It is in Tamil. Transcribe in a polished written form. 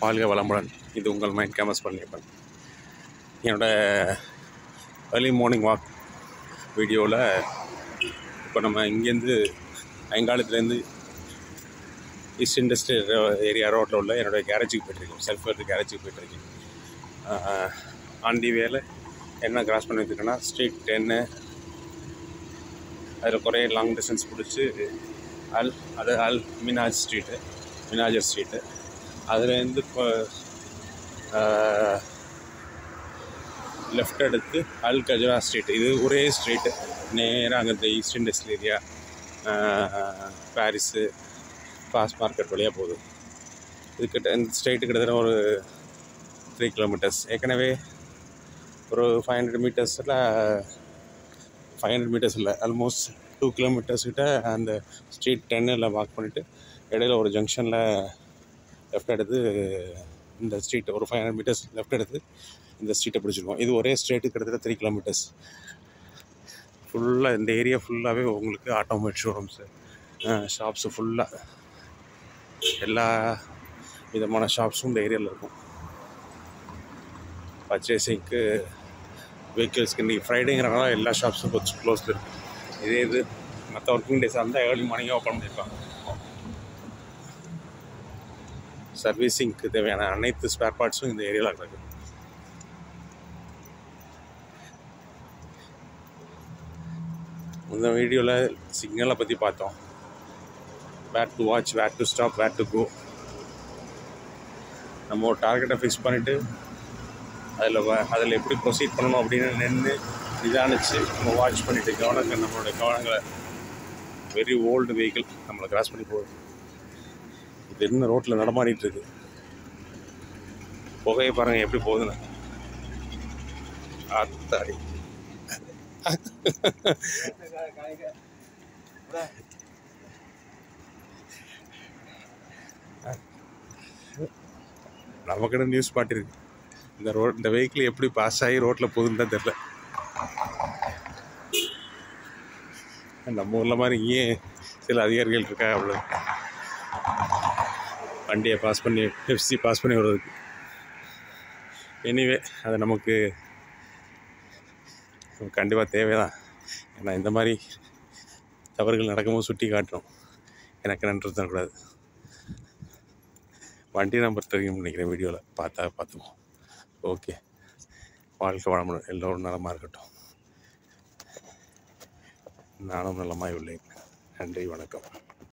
வாழ்க வளமுடன். இது உங்கள் மைண்ட் கேமஸ் பண்ணியிருப்பேன். என்னோடய ஏர்லி மார்னிங் வாக் வீடியோவில் இப்போ நம்ம இங்கேருந்து ஐங்காலத்துலேருந்து ஈஸ்ட் இண்டஸ்ட்ரியல் ஏரியா ரோட்டில் உள்ள என்னோடய கேரேஜுக்கு போய்ட்டுருக்கேன். செல்ஃப் எடுத்து கேரேஜுக்கு போய்ட்டுருக்கேன். ஆண்டி வேலை என்ன கிராஸ் பண்ணி வச்சுருக்கேன்னா ஸ்ட்ரீட் 10, அதில் குறைய லாங் டிஸ்டன்ஸ் பிடிச்சி அல் மினாஜர் ஸ்ட்ரீட்டு அதுலேருந்து இப்போ லெஃப்ட் எடுத்து அல் கஜரா ஸ்ட்ரீட். இது ஒரே ஸ்ட்ரீட்டு, நேராக அங்கே east industrial area, Parrys, fast market வழியாக போகுது. இதுக்கிட்ட இந்த ஸ்ட்ரீட்டு கிட்டத்தட்ட ஒரு 3 கிலோமீட்டர்ஸ். ஏற்கனவே ஒரு 500 மீட்டர்ஸ் இல்லை, ஆல்மோஸ்ட் 2 கிலோமீட்டர்ஸ் கிட்ட அந்த ஸ்ட்ரீட் 10 வாக் பண்ணிவிட்டு இடையில ஒரு ஜங்ஷனில் லெஃப்ட் எடுத்து இந்த ஸ்ட்ரீட் ஒரு 500 மீட்டர்ஸ் லெஃப்ட் எடுத்து இந்த ஸ்ட்ரீட்டை பிடிச்சிருக்கோம். இது ஒரே ஸ்ட்ரீட்டு கிட்டத்தட்ட 3 கிலோமீட்டர்ஸ். ஃபுல்லாக இந்த ஏரியா ஃபுல்லாகவே உங்களுக்கு ஆட்டோமொபைல் ஷோரூம்ஸு, ஷாப்ஸு, ஃபுல்லாக எல்லா விதமான ஷாப்ஸும் இந்த ஏரியாவில் இருக்கும். பர்ச்சேசிங்க்கு, வெஹிக்கிள்ஸ்க்கு இன்றைக்கி ஃப்ரைடேங்கிறனால எல்லா ஷாப்ஸும் கொஞ்சம் க்ளோஸில் இருக்குது. இது மற்ற ஒர்க்கிங் டேஸாக இருந்தால் ஏர்லி மார்னிங்காக ஓப்பன் பண்ணியிருப்பாங்க. சர்வீஸிங்க்கு தேவையான அனைத்து ஸ்பேர் பார்ட்ஸும் இந்த ஏரியாவில் இருக்குது. இந்த வீடியோவில் சிக்னலை பற்றி பார்த்தோம். Where to watch, where to stop, where to go. நம்ம ஒரு டார்கெட்டை ஃபிக்ஸ் பண்ணிவிட்டு அதில் எப்படி ப்ரொசீட் பண்ணணும் அப்படின்னு நின்று நிதானிச்சு நம்ம வாட்ச் பண்ணிவிட்டு நம்மளோட கவனங்களை வெரி ஓல்டு வெஹிக்கிள் நம்மளை கிராஸ் பண்ணி போகுது. இது இன்னும் ரோட்டில் நடமாடிட்டு இருக்கு. புகையை பாருங்கள் எப்படி போகுதுன்னு. ஆத்தாடி நமக்கிட்ட நியூஸ் பாட்டிருக்கு. இந்த வெஹிக்கிள் எப்படி பாஸ் ஆகி ரோட்டில் போகுதுன்னு தான் தெரில. நம்ம ஊரில் மாதிரி இங்கே சில அதிகாரிகள் இருக்கா அவ்வளோ வண்டியை பாஸ் பண்ணி எஃப்சி பாஸ் பண்ணி வர்றதுக்கு. எனிவே அது நமக்கு கண்டிப்பாக தேவைதான். ஏன்னா இந்த மாதிரி தவறுகள் நடக்கும்போது சுட்டி காட்டுறோம். எனக்கு நன்றி தரக்கூடாது. வண்டி நம்பர் தெரியும் நினைக்கிறேன், வீடியோவில் பார்த்துக்குவோம். ஓகே, வாழ்க்கை வளமுடன். எல்லோரும் நலமாக இருக்கட்டும். நானும் நலமாய் உள்ளேன். நன்றி, வணக்கம்.